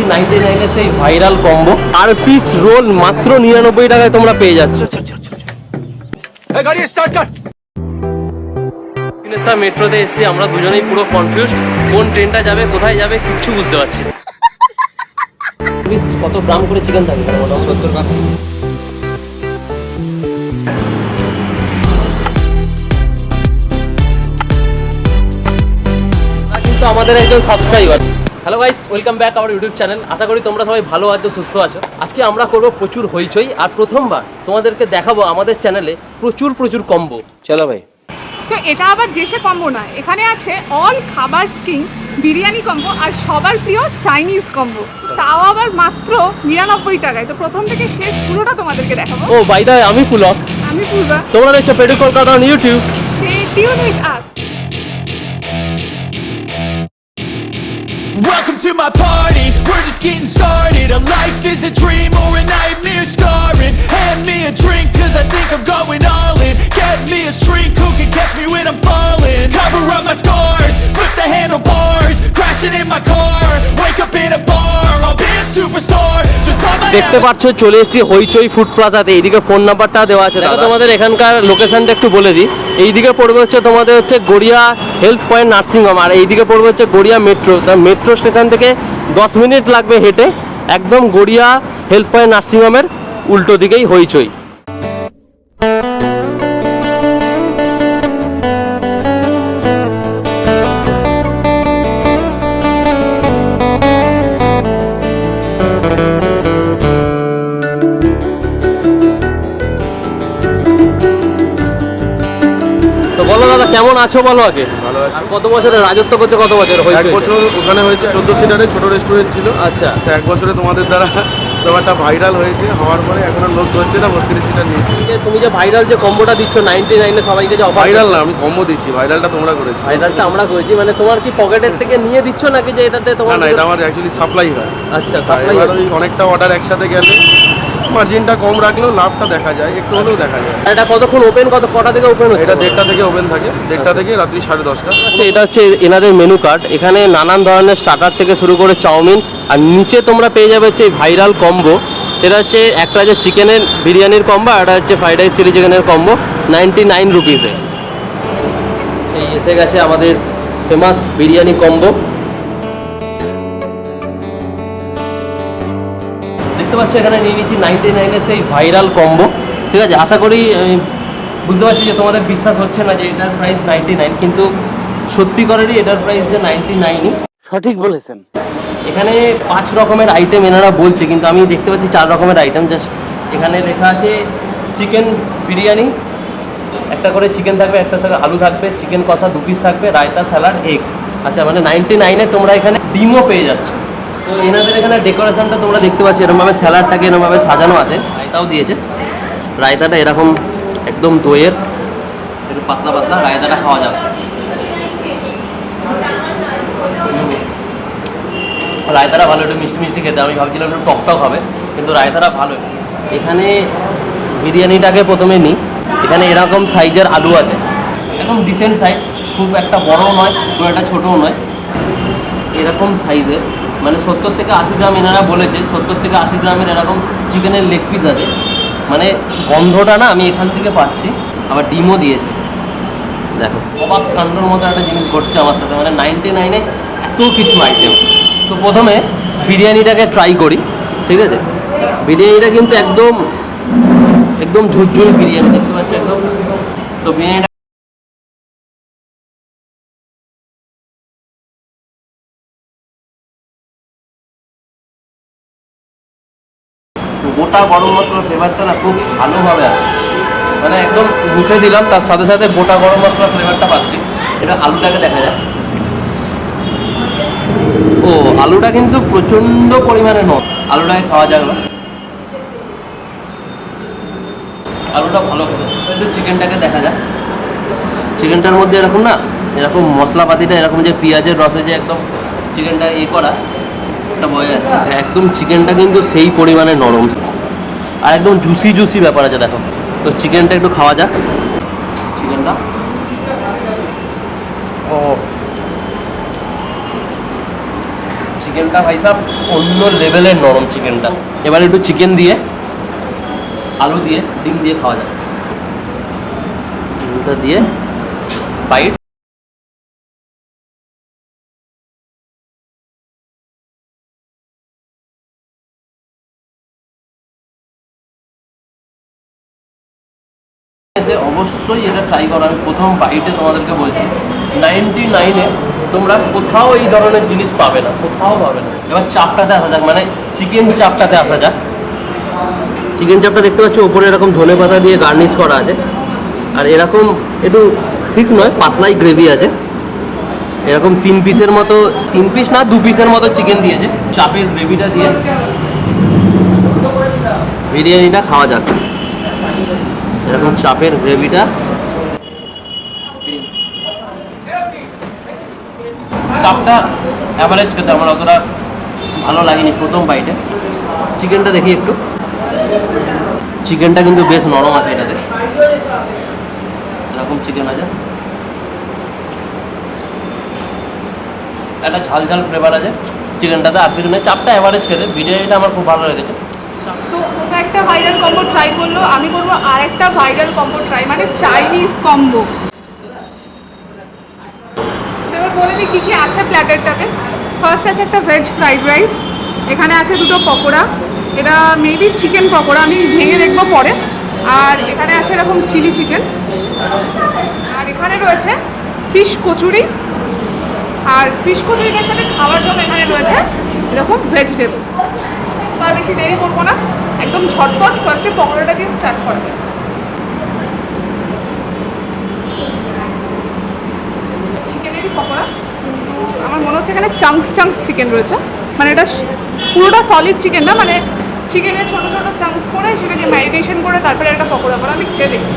1999 সেই viral combo আর piece roll মাত্র 99 টাকায় তোমরা পেয়ে যাচ্ছ। মেট্রোতে এসেছি আমরা দুজনেই পুরো কনফিউজড, কোন ট্রেনটা যাবে কোথায় যাবে কিচ্ছু বুঝতে পারছি না। কত গ্রাম করে চিকেন থাকে? 70 গ্রাম। কিন্তু আমাদের একজন সাবস্ক্রাইবার। Hello guys, welcome back our YouTube channel. আশা করি তোমরা সবাই ভালো আছো, সুস্থ আছো। আজকে আমরা করবো প্রচুর হইচই, আর প্রথমবার তোমাদেরকে দেখাবো আমাদের চ্যানেলে প্রচুর কম্বো। চলো ভাই। তো এটা আবার যেসে কম্বো না, এখানে আছে অল খাবার স্কিং বিরিয়ানি কম্বো আর সবার প্রিয় চাইনিজ কম্বো, তাও আবার মাত্র 99 টাকায়। তো প্রথম থেকে শেষ পুরোটা তোমাদেরকে দেখাবো। ও বাই দ্য ওয়ে, আমি পুলক, আমি পূর্বা। তোমরা দেখছো Petu Kolkata on YouTube. Stay tuned with us. Welcome to my party, we're just getting started. A life is a dream or a nightmare scarring. Hand me a drink cause I think I'm going all in. Get me a shrink who can catch me when I'm falling. Cover up my scars, flip the handlebars. Crashing in my car, wake up in a bar. I'll be a superstar, just on my দেখতে পাচ্ছ চলে এসেছি হইচই food প্লাজাতে। এইদিকে phone নাম্বারটা দেওয়া আছে, দেখো তোমাদের এখানকার লোকেশনটা একটু বলে দিই। এইদিকে পড়বে হচ্ছে তোমাদের হচ্ছে Garia health point nursing home, আর এইদিকে পড়বে হচ্ছে গড়িয়া মেট্রো। মেট্রো স্টেশন থেকে 10 মিনিট লাগবে হেঁটে, একদম গড়িয়া হেলথ পয়েন্ট নার্সিং হোমের উল্টো দিকেই হইচই। বলো দাদা, কেমন আছো বলো আগে? ভালো আছে। আর কত বছরের রাজত্ব করছে? কত বছর হয়েছে? 1 বছর ওখানে হয়েছে। 14 সিটারে ছোট রেস্টুরেন্ট ছিল। আচ্ছা, তো 1 বছরে তোমাদের দ্বারা ব্যাপারটা ভাইরাল হয়েছে, হওয়ার পরে এখন আর লোক ধরছে না। 32 সিটার নিয়েছি। তুমি যে ভাইরাল যে কম্বোটা দিচ্ছ 99 এ সবাইকে যে অফার। ভাইরাল না, আমি কম্বো দিচ্ছি। ভাইরালটা তোমরা করেছো। ভাইরালটা আমরা করেছি, মানে তোমার কি পকেটের থেকে নিয়ে দিচ্ছ নাকি যে এটাতে তোমার? না, এটা আমার অ্যাকচুয়ালি সাপ্লাই হয়। আচ্ছা, সাপ্লাই। এবার ওই অনেকটা অর্ডার একসাথে গেলে মার্জিনটা কম রাখলেও লাভটা দেখা যায়, একটু হলেও দেখা যায়। এটা কতক্ষণ ওপেন, কটা থেকে ওপেন হচ্ছে? এটা 1:30টা থেকে ওপেন থাকে, 1:30টা থেকে রাত্রি 10:30টা। আচ্ছা, এটা হচ্ছে এনাদের মেনু কার্ড। এখানে নানান ধরনের স্টার্টার থেকে শুরু করে চাউমিন, আর নিচে তোমরা পেয়ে যাবে হচ্ছে ভাইরাল কম্বো। এটা হচ্ছে একটা হচ্ছে চিকেনের বিরিয়ানির কম্বো, আর এটা হচ্ছে ফ্রাইড রাইস চিলি চিকেনের কম্বো 99 রুপিসে। এই এসে গেছে আমাদের ফেমাস বিরিয়ানি কম্বো। দেখতে পাচ্ছ এখানে নিয়ে নিচ্ছি 99 সেই ভাইরাল কম্বো। ঠিক আছে, আশা করি বুঝতে পারছি যে তোমাদের বিশ্বাস হচ্ছে না যে এটার প্রাইস 99, কিন্তু সত্যিকারেরই এটার প্রাইস যে 99ই। সঠিক বলেছেন। এখানে 5 রকমের আইটেম এনারা বলছে, কিন্তু আমি দেখতে পাচ্ছি 4 রকমের আইটেম। জাস্ট এখানে লেখা আছে চিকেন বিরিয়ানি, একটা করে চিকেন থাকবে, একটা থেকে আলু থাকবে, চিকেন কষা 2 পিস থাকবে, রায়তা, স্যালাড, এগ। আচ্ছা, মানে 99-এ তোমরা এখানে ডিমও পেয়ে যাচ্ছ। তো এনাদের এখানে ডেকোরেশনটা তোমরা দেখতে পাচ্ছ, এরকমভাবে স্যালাডটাকে এরকমভাবে সাজানো আছে, রায়তাও দিয়েছে। রায়তাটা এরকম একদম দইয়ের, একটু পাতলা পাতলা রায়তাটা খাওয়া যাবে। রায়তাটা ভালো, একটু মিষ্টি মিষ্টি খেতে। আমি ভাবছিলাম একটু টকটক হবে, কিন্তু রায়তাটা ভালো। এখানে বিরিয়ানিটাকে প্রথমে নিই। এখানে এরকম সাইজের আলু আছে, একদম ডিসেন্ট সাইজ, খুব একটা বড়ও নয়, খুব একটা ছোটও নয়, এরকম সাইজের। মানে 70 থেকে 80 গ্রাম এনারা বলেছে, 70 থেকে 80 গ্রামের এরকম চিকেনের লেগ পিস আছে। মানে গন্ধটা না আমি এখান থেকে পাচ্ছি। আবার ডিমও দিয়েছে। দেখো, অবাক কাণ্ডর মতো একটা জিনিস ঘটছে আমার সাথে। মানে 99-এ এত কিছু আইটেম। তো প্রথমে বিরিয়ানিটাকে ট্রাই করি, ঠিক আছে? বিরিয়ানিটা কিন্তু একদম ঝুরঝুরি বিরিয়ানি, দেখতে পাচ্ছ একদম। তো বিরিয়ানিটা গোটা গরম মশলার ফ্লেভারটা না খুব ভালোভাবে আছে। মানে একদম মুখে দিলাম, তার সাথে সাথে গোটা গরম মশলার ফ্লেভারটা পাচ্ছি। এটা আলুটাকে দেখা যায়। ও, আলুটা কিন্তু প্রচণ্ড পরিমাণে নরম। আলুটাকে খাওয়া যাবে না, আলুটা ভালো খেতে। একটু চিকেনটাকে দেখা যায়। চিকেনটার মধ্যে এরকম না, এরকম মশলাপাতিটা এরকম যে পেঁয়াজের রসে যে একদম চিকেনটা করা, এটা বোঝা যাচ্ছে। একদম চিকেনটা কিন্তু সেই পরিমাণে নরম আর একদম জুসি ব্যাপার আছে। দেখো, তো চিকেনটা একটু খাওয়া যাক। চিকেনটা চিকেনটা ভাই সাহেব অন্য লেভেলের নরম চিকেনটা। এবার একটু চিকেন দিয়ে, আলু দিয়ে, ডিম দিয়ে খাওয়া যায়। ডিমটা দিয়ে বাইট। অবশ্যই এটা ট্রাই করো। আমি প্রথম বাইটে তোমাদেরকে বলছি 99-এ তোমরা কোথাও এই ধরনের জিনিস পাবে না, কোথাও পাবে না। এবার চাপটাতে আসা যাক, মানে চিকেন চাপটাতে আসা যাক। চিকেন চাপটা দেখতে পাচ্ছ ওপরে এরকম ধনে পাতা দিয়ে গার্নিশ করা আছে, আর এরকম একটু ঠিক নয় পাতলাই গ্রেভি আছে। এরকম 3 পিসের মতো, 3 পিস না 2 পিসের মতো চিকেন দিয়েছে। চাপের গ্রেভিটা দিয়ে বিরিয়ানিটা খাওয়া যাক। এরকম চাপের গ্রেভিটা, চাপটা অ্যাভারেজ খেতে আমার অতটা ভালো লাগেনি প্রথম বাইটে। চিকেনটা দেখি একটু, চিকেনটা কিন্তু বেশ নরম আছে এটাতে, এরকম চিকেন আছে, একটা ঝাল ঝাল ফ্লেভার আছে চিকেনটাতে, আর কিছু নেই। চাপটা অ্যাভারেজ খেতে, বিরিয়ানিটা আমার খুব ভালো লেগেছে। তো ওটা একটা ভাইরাল কম্বো ট্রাই করলো, আমি করবো আর একটা ভাইরাল কম্বো ট্রাই, মানে চাইনিজ কম্বো। এবার বলে নি কী কী আছে প্ল্যাটারটাতে। ফার্স্ট আছে একটা ভেজ ফ্রাইড রাইস, এখানে আছে দুটো পকোড়া, এটা মেবি চিকেন পকোড়া, আমি ভেঙে দেখবো পরে। আর এখানে আছে এরকম চিলি চিকেন, আর এখানে রয়েছে ফিশ কচুরি, আর ফিশ কচুরিটার সাথে খাওয়ার জন্য এখানে রয়েছে এরকম ভেজিটেবলস। তো আর বেশি দেরি করবো না, একদম ঝটপট ফার্স্টে পকোড়াটা দিয়ে স্টার্ট করা যায়। চিকেনেরই পকোড়া, কিন্তু আমার মনে হচ্ছে এখানে চাংস চিকেন রয়েছে, মানে এটা পুরোটা সলিড চিকেন না, মানে চিকেনের ছোটো ছোটো চাংস করে সেটাকে ম্যারিনেশন করে তারপরে একটা পকোড়া করে। আমি খেয়ে দেখি।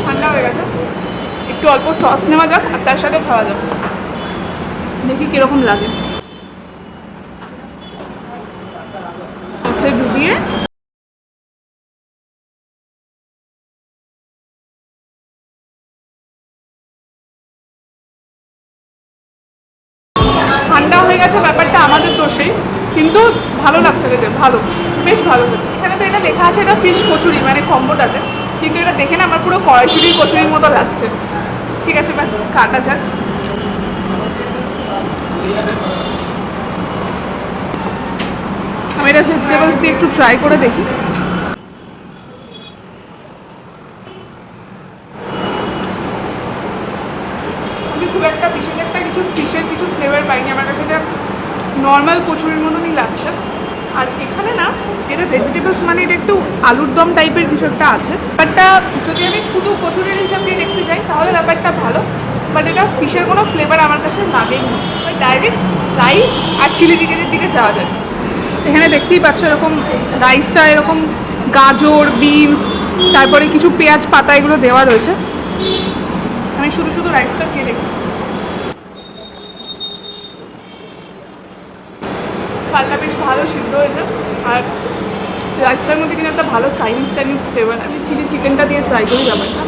ঠান্ডা হয়ে গেছে, একটু অল্প সস নেওয়া যাক আর তার সাথে খাওয়া যাক, দেখি কীরকম লাগে। সসে ডুবিয়ে ঠান্ডা হয়ে গেছে ব্যাপারটা আমাদের দোষেই, কিন্তু ভালো লাগছে খেতে, ভালো, বেশ ভালো খেতে। এখানে তো এটা লেখা আছে এটা ফিশ কচুরি মানে কম্বোটাতে, কিন্তু এটা দেখে না আমার পুরো কড়াইশুটির কচুরির মতো লাগছে। ঠিক আছে, এবার কাটা যাক। আমি এটা ভেজিটেবলস দিয়ে একটু ট্রাই করে দেখি। আমি খুব একটা বিশেষ একটা কিছু ফিশের কিছু ফ্লেভার পাইনি, আমার কাছে এটা নর্মাল কচুরির মতনই লাগছে। আর এখানে না এটা ভেজিটেবলস মানে এটা একটু আলুর দম টাইপের কিছু একটা আছে। ব্যাপারটা যদি আমি শুধু কচুরির হিসাব দিয়ে দেখতে চাই তাহলে ব্যাপারটা ভালো, বাট এটা ফিশের কোনো ফ্লেভার আমার কাছে লাগেনি। ডাইরেক্ট রাইস আর চিলি চিকেনের দিকে যাওয়া যায়। এখানে দেখতেই পাচ্ছ এরকম রাইসটা এরকম গাজর, বিনস, তারপরে কিছু পেঁয়াজ পাতা এগুলো দেওয়া রয়েছে। আমি শুধু রাইসটা খেয়ে দেখি। চালটা বেশ ভালো সিদ্ধ হয়েছে, আর রাইসটার মধ্যে কিন্তু একটা ভালো চাইনিজ ফ্লেভার আছে। চিলি চিকেনটা দিয়ে ট্রাই করি ব্যাপারটা।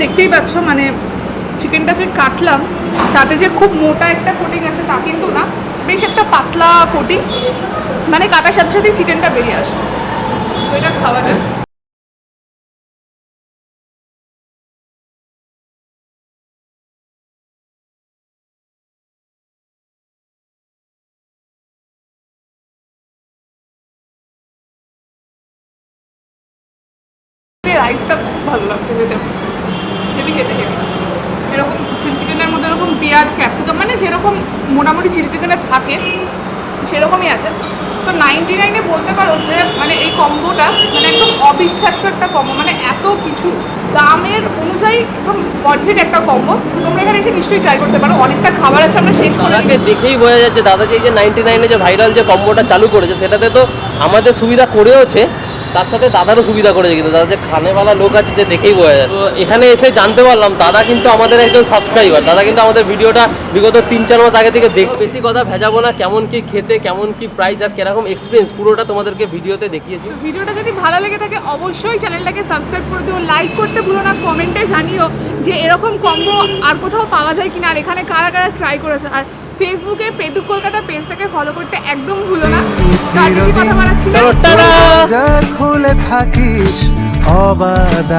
দেখতেই পাচ্ছ মানে চিকেনটা যে কাটলাম তাতে যে খুব মোটা একটা কোটিং আছে তা কিন্তু না, বেশ একটা পাতলা কোটিং, মানে কাটার সাথে সাথেই চিকেনটা বেরিয়ে আসে। তো এটা খাওয়া যায়। রাইসটা খুব ভালো লাগছে খেতে, হেভি এরকম চিলি চিকেনের মধ্যে এরকম পেঁয়াজ ক্যাপসিকাম মানে যেরকম মোটামুটি চিলি চিকেনে থাকে সেরকমই আছে। তো 99-এ বলতে পারো যে মানে এই কম্বোটা মানে একদম অবিশ্বাস্য একটা কম্বো, মানে এত কিছু দামের অনুযায়ী একদম ওয়ার্থিট একটা কম্বো। তো তোমরা এখানে এসে নিশ্চয়ই ট্রাই করতে পারো, অনেকটা খাবার আছে আমরা শেষ করে। দেখেই বোঝা যাচ্ছে দাদা যে 99-এ যে ভাইরাল যে কম্বোটা চালু করেছে সেটাতে তো আমাদের সুবিধা করেওছে, তার সাথে দাদারও সুবিধা করেছে, কিন্তু দাদা যে খানেওয়ালা লোক আছে যে দেখেই বোঝা যায়। তো এখানে এসে জানতে পারলাম দাদা কিন্তু আমাদের একজন সাবস্ক্রাইবার, দাদা কিন্তু আমাদের ভিডিওটা বিগত 3-4 মাস আগে থেকে দেখছে। বেশি কথা ভেজাবো না, কেমন কি খেতে, কেমন কি প্রাইস আর কিরকম এক্সপিরিয়েন্স পুরোটা তোমাদেরকে ভিডিওতে দেখিয়েছি। ভিডিওটা যদি ভালো লেগে থাকে অবশ্যই চ্যানেলটাকে সাবস্ক্রাইব করে দিও, লাইক করতে ভুলো না, কমেন্টে জানিও যে এরকম কম্বো আর কোথাও পাওয়া যায় কিনা, আর এখানে কারা কারা ট্রাই করেছে। আর ফেসবুকে পেটুক কলকাতা পেজটাকে ফলো করতে একদম ভুলো না। তো আর বেশি কথা বাড়াচ্ছি না। চলো টাটা। খুলে থাকিস অবাধ